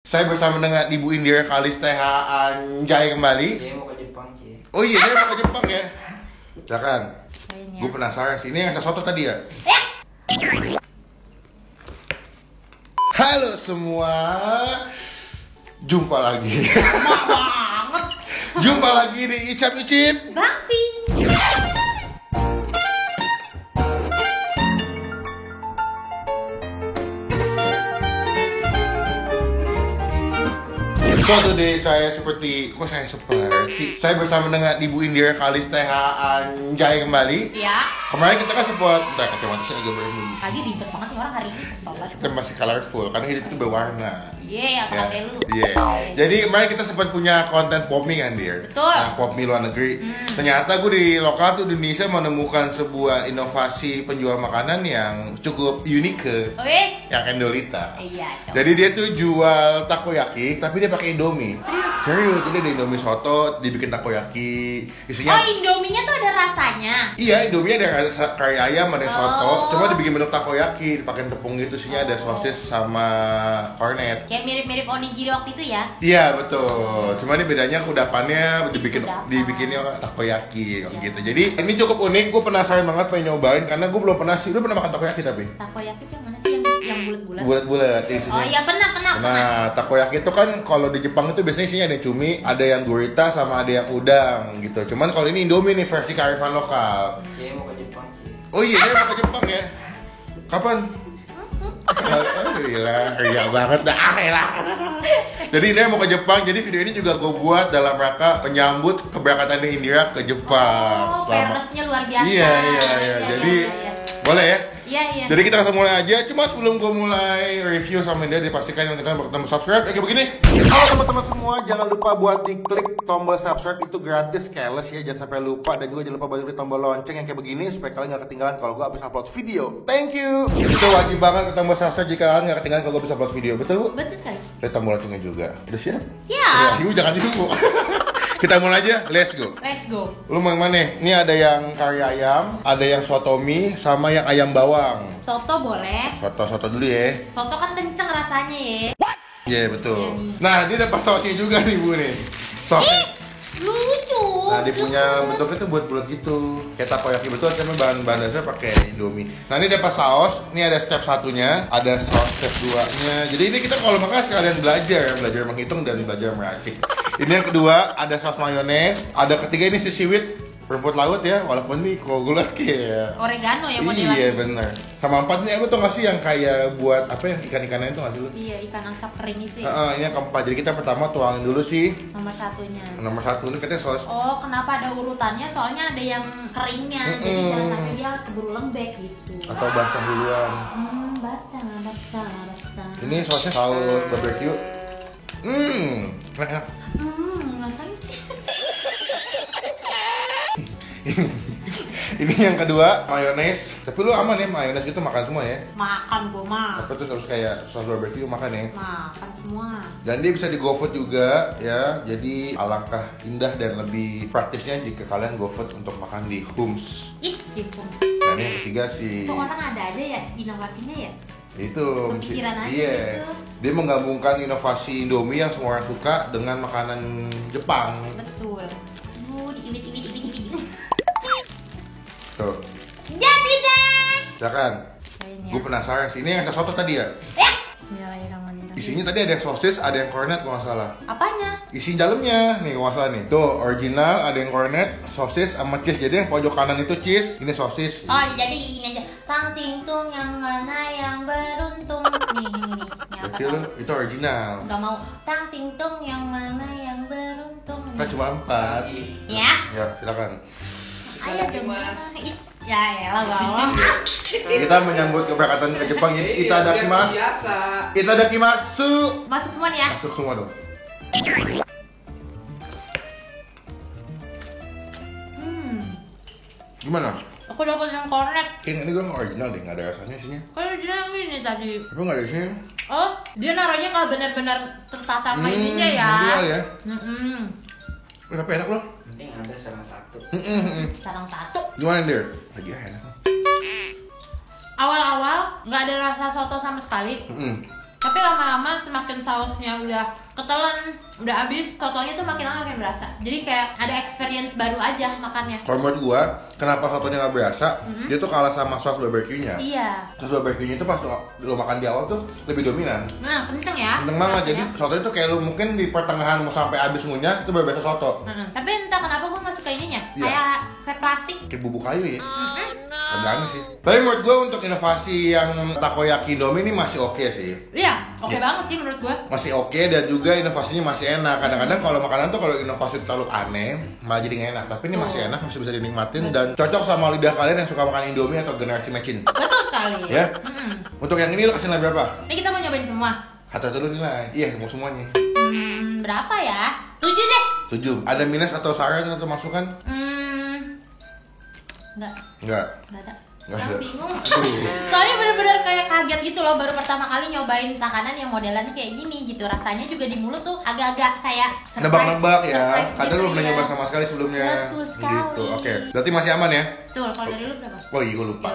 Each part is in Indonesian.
Saya bersama dengan Ibu Indira Kalisteha Anjay kembali. Dia mau ke Jepang sih. Oh iya, dia mau ke Jepang ya. Silakan. Gue penasaran sih, ini yang soto tadi ya? Halo semua. Jumpa lagi. Jumpa lagi di Icap Icip Bangping. So today saya seperti saya bersama dengan Ibu Indira Kalisteha Anjay kembali. Ya. Kemarin kita kan sempat, bentar kacamata saya agak berembun. Lagi ribet banget nih orang hari ini, kesel banget. Kita masih colorful karena hidup itu berwarna. Iya, apa kayak lu. Iya. Jadi kemarin kita sempat punya konten pop mie kan, Dir? Betul. Nah, pop mie luar negeri. Ternyata gue di lokal tuh Indonesia menemukan sebuah inovasi penjual makanan yang cukup unik Wih. yang Endolita. Iya, coba. Jadi dia tuh jual takoyaki, tapi dia pakai Indomie. Serius, jadi ada Indomie soto, dibikin takoyaki. Isinya Oh, Indominya tuh ada rasanya. iya, Indomie ada kari ayam, ada soto, Oh. cuma dibikin bentuk takoyaki, dipakai tepung gitu, isinya ada sosis sama kornet. Kayak mirip-mirip onigiri waktu itu ya. Iya betul. Cuma ini bedanya kudapannya Kudapan. dibikinnya takoyaki Iya. gitu. Jadi ini cukup unik. Gue penasaran banget pengen nyobain karena gue belum pernah sih. Lu pernah makan takoyaki tapi? Takoyaki tuh yang mana sih yang bulat-bulat? Bulat-bulat isinya. Oh iya, pernah. Nah, takoyaki itu kan kalau di Jepang itu biasanya isinya ada yang cumi, ada yang gurita sama ada yang udang gitu. Cuman kalau ini Indomie nih versi kearifan lokal. Dia mau ke Jepang sih. Oh iya, dia mau ke Jepang ya. Kapan? Alhamdulillah, ria banget dah lah. Jadi dia mau ke Jepang, jadi video ini juga gue buat dalam rangka menyambut keberangkatan Indira ke Jepang. Oh, peresnya luar biasa. Iya. Jadi boleh ya? Iya. Jadi kita langsung mulai aja. Cuma sebelum gue mulai review sama Indira, dipastikan yang kita bertemu subscribe. Kayak begini. Halo teman-teman semua, jangan lupa buat diklik tombol subscribe, itu gratis, careless ya, jangan sampai lupa. Dan juga jangan lupa buat klik tombol lonceng yang kayak begini supaya kalian gak ketinggalan kalau gue habis upload video. Thank you. Itu wajib banget ke tombol subscribe jika kalian gak ketinggalan kalau gue habis upload video. Betul Bu? Betul sekali. Klik tombol loncengnya juga. Udah siap? Siap. Ya, Ibu jangan dulu. Kita mulai aja, let's go. Let's go. Lu mau yang mana? Ini ada yang kari ayam, ada yang soto mie, sama yang ayam bawang. Soto boleh. Soto dulu ya. Soto kan kenceng rasanya ya. Iya betul. Nah, ini ada pas sausnya juga nih Bu nih. Sausnya. Lucu. Nah, dia punya bentuknya tuh bulat-bulat gitu. Kayak takoyaki betul, cuma bahan dasarnya pakai Indomie. Nah, ini ada pas saus, ini ada step satunya, ada saus step 2-nya. Jadi ini kita kalau makan sekalian belajar menghitung dan belajar meracik. Ini yang kedua, ada saus mayones. Ada ketiga ini sisiwit rumput laut ya, walaupun ini kalau gue liat kayak Oregano ya modelannya. iya bener. Sama 4 nih, lu tau gak sih yang kayak buat apa yang ikan-ikanan itu gak sih lu? Iya, ikan asap kering itu ya. Ini yang keempat, jadi kita pertama tuangin dulu sih. Nomor satunya. Nomor 1 ini katanya saus. Oh, kenapa ada urutannya? Soalnya ada yang keringnya, jadi jangan sampai dia keburu lembek gitu. Atau basah duluan. Basah. Ini sausnya saus barbecue. Enak. Ngapain sih? Ini yang kedua, mayones. Tapi lu aman ya, mayones gitu makan semua ya? Makan gua mah. Apa tuh harus kayak saus barbecue makan ya? Makan semua. Dan dia bisa di GoFood juga ya. Jadi alangkah indah dan lebih praktisnya jika kalian GoFood untuk makan di Hums. Ih, difungsi. Dan yang ketiga sih Itu orang ada aja ya inovasinya ya? itu Kepikiran aja iya. gitu. Dia menggabungkan inovasi Indomie yang semua orang suka dengan makanan Jepang. Betul. Diimit. Tuh, Jadi deh. silakan. Gue penasaran sih, ini yang soto tadi ya? Bismillahirrahmanirrahim. Isinya tadi ada yang sosis, ada yang kornet kalau nggak salah. Apanya? Isi dalamnya nih kalau nggak salah nih. Tuh original, ada yang kornet, sosis sama cheese. Jadi yang pojok kanan itu cheese, ini sosis. Oh, jadi gini aja. Tang ting tung yang mana yang beruntung. Nih. Ini apa? Berarti lu itu original. Gak mau. Tang ting tung yang mana yang beruntung. Kan cuma 4. Ya. Ya, silakan. Ayo dong, Mas. Ya lah bawah. Kita menyambut keberangkatan ke Jepang. Jadi itadakimasu. Biasa. Itadakimasu. Masuk semua nih ya. Masuk semua dong. Gimana? Aku dapat yang kornet. King ini gue nggak original deh, nggak ada rasanya isinya. Kalau dia ini tadi. Tapi nggak ada isinya. Oh, dia naruhnya nggak benar-benar tertata sama ininya ya. Original ya. Tapi enak loh. Penting ada salah satu. Sarang satu. Gimana Dir? Lagi enak. Awal-awal nggak ada rasa soto sama sekali. Tapi lama-lama semakin sausnya udah ketelan, udah habis, sotonya tuh makin lama makin berasa. Jadi kayak ada experience baru aja makannya. Kalau menurut gua, kenapa sotonya nggak berasa? Dia tuh kalah sama saus barbecue-nya. Iya. Saus barbecue-nya itu pas lo makan di awal tuh lebih dominan. Nah, kenceng ya. Kenceng banget, jadi soto itu kayak lu mungkin di pertengahan mau sampai habis ngunyah itu baru berasa soto. Tapi entah kenapa gue masuk ke ininya, Iya. kayak plastik. Kayak bubuk kayu ya. Agak aneh sih. Tapi menurut gua untuk inovasi yang takoyaki Indomie ini masih oke sih. Iya, oke banget sih menurut gue. Masih oke dan juga inovasinya masih enak. Kadang-kadang kalau makanan tuh kalau inovasi terlalu aneh malah jadi nggak enak. Tapi ini masih enak, masih bisa dinikmatin dan cocok sama lidah kalian yang suka makan Indomie atau generasi mecin. Betul sekali. Ya. Untuk yang ini lo kasih nilai berapa? Ini kita mau nyobain semua. Satu dulu nilai. Iya, mau semuanya. Berapa ya? 7 deh. 7. Ada minus atau saran atau masukan? Enggak Enggak. ada. Nggak Aku ada. bingung. Aduh. Soalnya bener-bener kayak kaget gitu loh, baru pertama kali nyobain makanan yang modelannya kayak gini gitu. Rasanya juga di mulut tuh agak-agak kayak surprise. Nebak-nebak ya. Surprise Kadang gitu lu belum ya. nyoba sama sekali sebelumnya. Betul sekali. Gitu. Oke. Berarti masih aman ya? Betul, kalau dari lu berapa? Oh iya, gue lupa.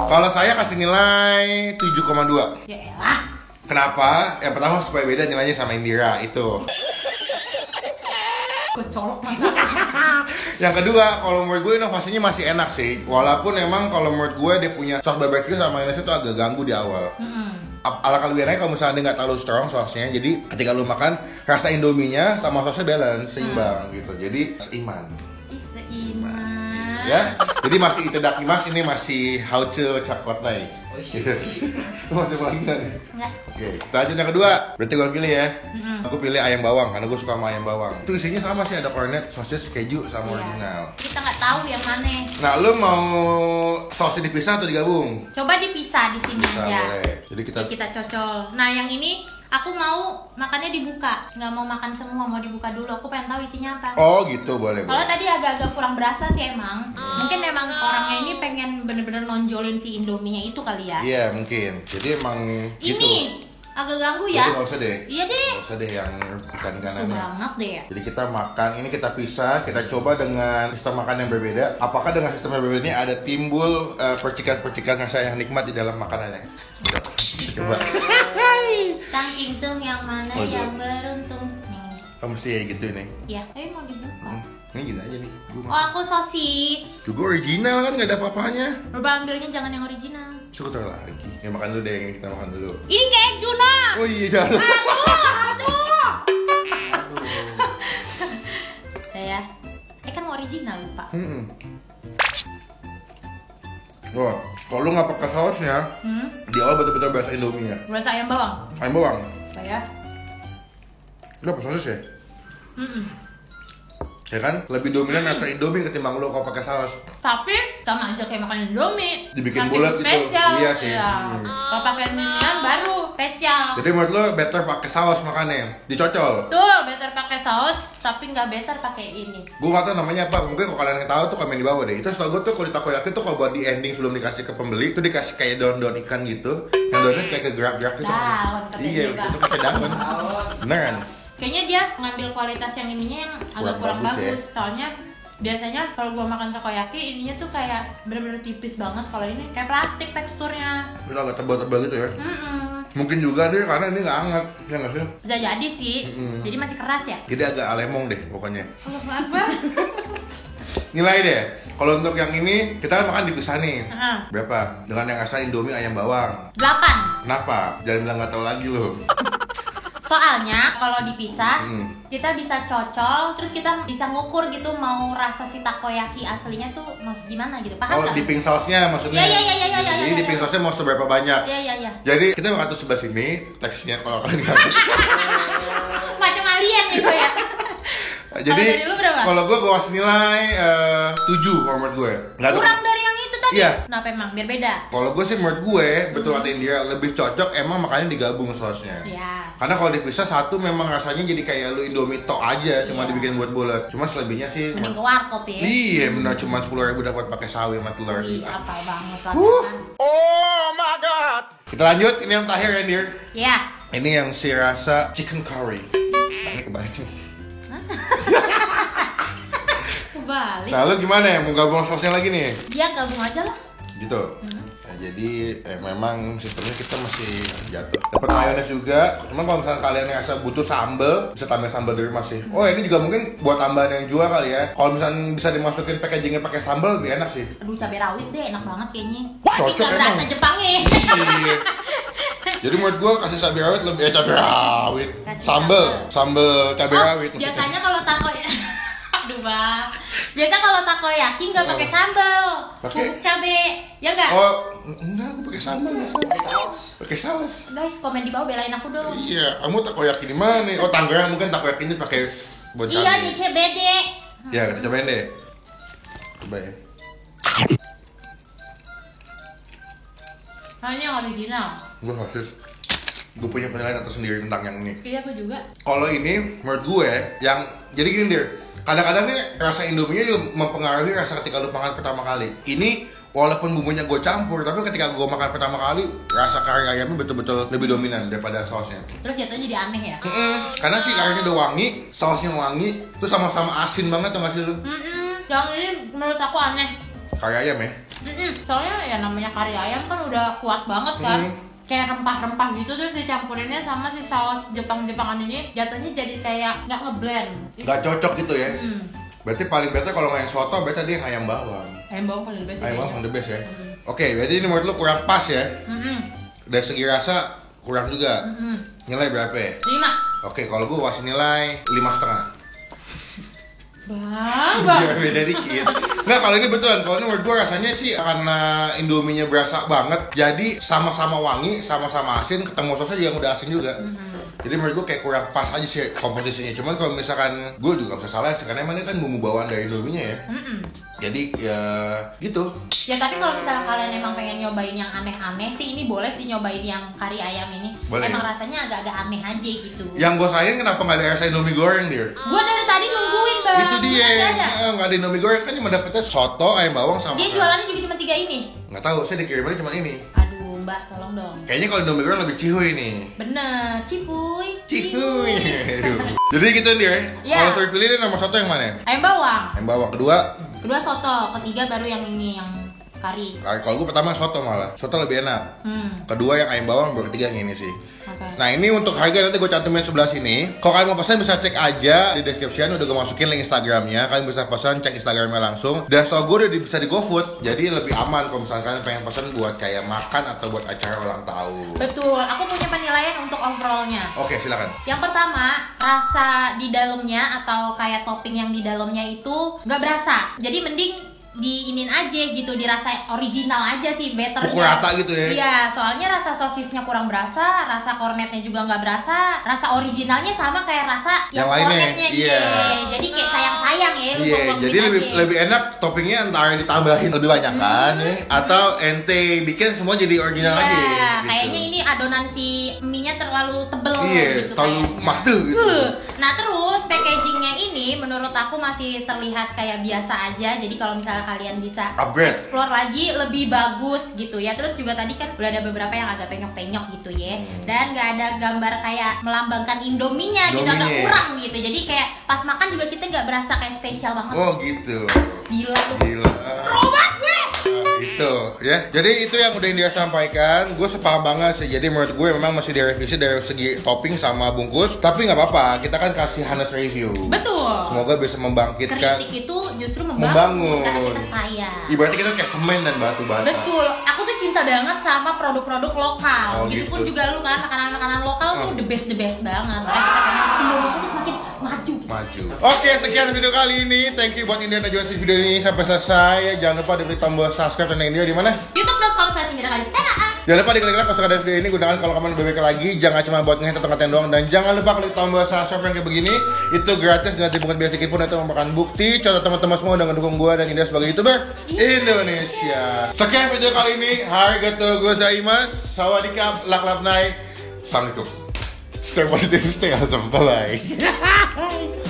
Kalau saya kasih nilai 7,2. Ya elah. Kenapa? Yang pertama supaya beda nilainya sama Indira itu. Gue colok mantap. Yang kedua, kalau menurut gue inovasinya masih enak sih. Walaupun emang kalau menurut gue dia punya saus barbecue sama mayonnaise itu agak ganggu di awal. Alangkah lebih enaknya kalau misalnya dia nggak terlalu strong sausnya. Jadi ketika lu makan, rasa Indominya sama sausnya balance, seimbang gitu. Jadi seiman. Seiman. Ya, jadi masih itedakimasu, ini masih hauce coklat naik. Oh shit. Masih lagi nggak nih? Enggak. Oke, kita lanjut yang kedua. Berarti gue pilih ya. Aku pilih ayam bawang karena gue suka sama ayam bawang. Itu isinya sama sih, ada cornet, sosis, keju, sama original. Kita nggak tahu yang mana. Nah, lu mau sosnya dipisah atau digabung? Coba dipisah di sini Bisa, aja. boleh. Jadi kita Cocol. Nah, yang ini aku mau makannya dibuka. Nggak mau makan semua, mau dibuka dulu. Aku pengen tahu isinya apa. Oh gitu, boleh. Kalau boleh. tadi agak-agak kurang berasa sih emang. Mungkin memang orangnya ini pengen bener-bener nonjolin si Indominya itu kali ya. Iya, mungkin. Jadi emang gitu. Ini agak ganggu Jadi ya. nggak usah deh. Iya deh. Nggak usah deh yang Susah ikan-ikanannya. banget deh. Jadi kita makan, ini kita pisah, kita coba dengan sistem makan yang berbeda. Apakah dengan sistem yang berbeda ini ada timbul percikan-percikan rasa yang nikmat di dalam makanannya? Coba. Tangking tung yang mana Oh, yang beruntung. Nih. Oh, mesti ya gitu ini. Ya, tapi mau dibuka. Ini gini aja nih. Oh, aku sosis. Juga original kan, nggak ada apa-apanya. Coba ambilnya jangan yang original. Coba taruh lagi. Ya makan dulu deh, yang ini kita makan dulu. Ini kayak Juna. Oh iya, jangan. Aduh. Ya. Kan mau original lupa. Wah, kalau lu nggak pakai sausnya, di awal betul-betul berasa Indomie-nya. Berasa ayam bawang. Ayam bawang. Ya. Lu apa sosis ya? Ya kan? Lebih dominan rasa Indomie ketimbang lu kalau pakai saus. Tapi sama aja kayak makan Indomie. Dibikin Tapi bulat gitu. spesial. Iya sih. Kalau pakai minian baru spesial. Jadi menurut lu better pakai saus makannya, dicocol. Betul, better pakai saus, tapi nggak better pakai ini. Gue nggak tahu namanya apa, mungkin kalau kalian yang tahu tuh komen di bawah deh. Itu setahu gue tuh kalau di takoyaki tuh kalau buat di ending sebelum dikasih ke pembeli tuh dikasih kayak daun-daun ikan gitu. Yang daunnya kayak kegerak-gerak gitu. Daun, katanya Iya, juga. itu kayak daun. Beneran. Kayaknya dia ngambil kualitas yang ininya yang agak kurang bagus ya. bagus. Soalnya biasanya kalau gua makan takoyaki ininya tuh kayak bener-bener tipis banget. Kalau ini kayak plastik teksturnya. Itu agak tebal-tebal gitu ya. Mm-mm. Mungkin juga deh karena ini nggak hangat, ya nggak sih? Bisa jadi sih. Jadi masih keras ya. Jadi agak alemong deh pokoknya. Allah Akbar. Nilai deh. Kalau untuk yang ini kita kan makan dipisah nih. Heeh. Berapa? Dengan yang rasa Indomie ayam bawang. 8. Kenapa? Jangan bilang nggak tahu lagi loh. Soalnya kalau dipisah, Hmm. kita bisa cocol, terus kita bisa ngukur gitu mau rasa si takoyaki aslinya tuh mau gimana gitu. Paham Oh, nggak? dipping sausnya maksudnya? Iya. Jadi dipping sausnya mau seberapa banyak? Iya. Jadi kita makan tuh sebelah sini, teksnya kalau kalian nggak. Macam alien gitu ya. Jadi dari lu berapa? kalau gue kasih nilai 7 kalau menurut gue. Nggak Kurang dari yang itu tadi. Iya. Kenapa emang? Biar beda. Kalau gue sih menurut gue betul kata India lebih cocok emang makanya digabung sausnya. Iya. Karena kalau dipisah satu memang rasanya jadi kayak lu Indomie tok aja, cuma Iya. dibikin buat bulat. Cuma selebihnya sih Mending ke warkop ya. iya benar cuma 10.000 dapat pakai sawi sama telur. Ih, apa banget kan. Oh my god. Kita lanjut, ini yang terakhir ya, Dir. Iya. Ini yang si rasa chicken curry. Ini kebalik nih. Kebalik. Nah, lu gimana ya? Mau gabung sausnya lagi nih? Dia gabung aja lah. Gitu. Jadi memang sistemnya kita masih jatuh. Dapat mayones juga. Cuma kalau misalnya kalian ngerasa butuh sambal, bisa tambah sambal dari masih. Oh ini juga mungkin buat tambahan yang jual kali ya. Kalau misalnya bisa dimasukin packagingnya pakai sambal lebih enak sih. Aduh cabai rawit deh enak banget kayaknya. Cocok Tinggal emang. rasa Jepangnya. Iya. Jadi menurut gua kasih cabai rawit lebih cabai rawit. Sambal cabai rawit. maksudnya. Biasanya kalau aduh bang. Biasa kalau takoyaki nggak pakai sambal, Pakai? bubuk cabai, ya nggak? Oh, enggak, aku pakai sambal biasa. Pakai saus. Guys, komen di bawah belain aku dong. Iya, kamu takoyaki di mana? Oh, Tangerang mungkin takoyaki ini pakai buat Iya cabai. di CBD. Ya, kita cobain deh. Cobain. Hanya yang original. Gue hasil. Gue punya penilaian tersendiri tentang yang ini. Iya aku juga. Kalau ini menurut gue yang jadi gini deh. Kadang-kadang nih rasa Indominya juga mempengaruhi rasa ketika lu makan pertama kali. Ini walaupun bumbunya gue campur, tapi ketika gue makan pertama kali rasa kari ayamnya betul-betul lebih dominan daripada sausnya. Terus jatuhnya jadi aneh ya. Karena si karinya udah wangi, sausnya wangi, terus sama-sama asin banget tuh nggak sih lu? Yang ini menurut aku aneh. Kari ayam ya? Soalnya ya namanya kari ayam kan udah kuat banget kan. Kayak rempah-rempah gitu terus dicampurinnya sama si saus Jepang-Jepangan ini jatuhnya jadi kayak nggak ngeblend. Nggak cocok gitu ya? Berarti paling better kalau main soto, berarti dia yang ayam bawang. Ayam bawang paling the best. Ayam bawang the best ya? Oke, berarti ini menurut lu kurang pas ya? Dari segi rasa kurang juga. Nilai berapa ya? 5. Oke, kalau gue kasih nilai 5,5. Bang. Biar beda dikit. Nggak, kalau ini betulan. Kalau ini menurut gue rasanya sih karena Indominya berasa banget. Jadi sama-sama wangi, sama-sama asin. Ketemu sosnya juga yang udah asin juga. Jadi menurut gue kayak kurang pas aja sih komposisinya. Cuman kalau misalkan gue juga bisa salah sih. Karena emang ini kan bumbu bawaan dari Indominya ya. Jadi ya gitu. Ya tapi kalau misalnya kalian emang pengen nyobain yang aneh-aneh sih ini boleh sih nyobain yang kari ayam ini. Boleh. Emang rasanya agak-agak aneh aja gitu. Yang gue sayang kenapa nggak ada rasa Indomie goreng dia? Gua dari tadi nungguin bang. Itu dia. Nggak ada. Nggak ada Indomie goreng kan cuma dapetnya soto, ayam bawang sama. Dia jualannya juga cuma 3 ini. Nggak tahu, saya dikirimannya cuma ini. Aduh mbak tolong dong. Kayaknya kalau Indomie goreng lebih cihuy nih. Bener, cipuy. Cihuy. Aduh. Jadi gitu dia. Iya. Kalau saya pilih dia nomor satu yang mana? Ayam bawang. Ayam bawang. Kedua, Kedua soto. Ketiga baru yang ini yang kari. kalau gue pertama soto malah. Soto lebih enak. Kedua yang ayam bawang, baru ketiga yang ini sih. Oke. Nah ini untuk harga nanti gue cantumin sebelah sini. Kalau kalian mau pesan bisa cek aja di description, udah gue masukin link Instagramnya. Kalian bisa pesan, cek Instagramnya langsung. Dan setahu gue udah bisa di GoFood, jadi lebih aman kalau misalkan kalian pengen pesan buat kayak makan atau buat acara ulang tahun. Betul. Aku punya penilaian untuk overallnya. Oke, silakan. Yang pertama, rasa di dalamnya atau kayak topping yang di dalamnya itu nggak berasa. Jadi mending diinin aja gitu, dirasa original aja sih, betternya. Pukul rata gitu ya? Iya, soalnya rasa sosisnya kurang berasa, rasa kornetnya juga nggak berasa, rasa originalnya sama kayak rasa yang lainnya, kornetnya. iya. Jadi kayak sayang-sayang ya, lu Iya, buang-buang jadi aja. lebih enak toppingnya antara ditambahin lebih banyak kan ya? Atau ente bikin semua jadi original Iya, aja gitu. kayaknya ini adonan si mie-nya terlalu tebel Iya, gitu terlalu kayaknya. madu gitu. Nah terus packagingnya ini menurut aku masih terlihat kayak biasa aja. Jadi kalau misalnya kalian bisa Upgrade. explore lagi lebih bagus gitu ya. Terus juga tadi kan udah ada beberapa yang agak penyok-penyok gitu ya. Dan nggak ada gambar kayak melambangkan Indominya gitu, agak Indominya. kurang gitu. Jadi kayak pas makan juga kita nggak berasa kayak spesial banget. Oh gitu. Gila lu. Gila. Robot gue. Gitu ya. Jadi itu yang udah India sampaikan. Gue sepaham banget sih. Jadi menurut gue memang masih direvisi dari segi topping sama bungkus. Tapi nggak apa-apa. Kita kan kasih honest review. Betul. Semoga bisa membangkitkan. Kritik itu justru Membangun. karena kita sayang. Ibaratnya kita kayak semen dan batu bata. Betul, aku tuh cinta banget sama produk-produk lokal. Oh, Gitu pun gitu. juga lu kan makanan-makanan lokal tuh the best banget. Makanya kita pengen Indonesia tuh semakin maju. Maju. Oke, sekian video kali ini. Thank you buat India dan juga video ini sampai selesai. Jangan lupa diberi tombol subscribe dan India di mana? youtube.com/indrakalistaa. Jangan lupa diklik like kalau suka dari video ini, gunakan kalau kamu lebih baik lagi. Jangan cuma buat ngehead atau ngatain doang. Dan jangan lupa klik tombol subscribe yang kayak begini. Itu gratis, gak dipungut biaya sedikit pun. Itu merupakan bukti contoh teman-teman semua udah ngedukung gue dan India sebagai YouTuber Indonesia. Sekian video kali ini. Arigatou gozaimasu. Sawadikap, laklap nai. Assalamualaikum. Stay positive, stay awesome. Bye-bye.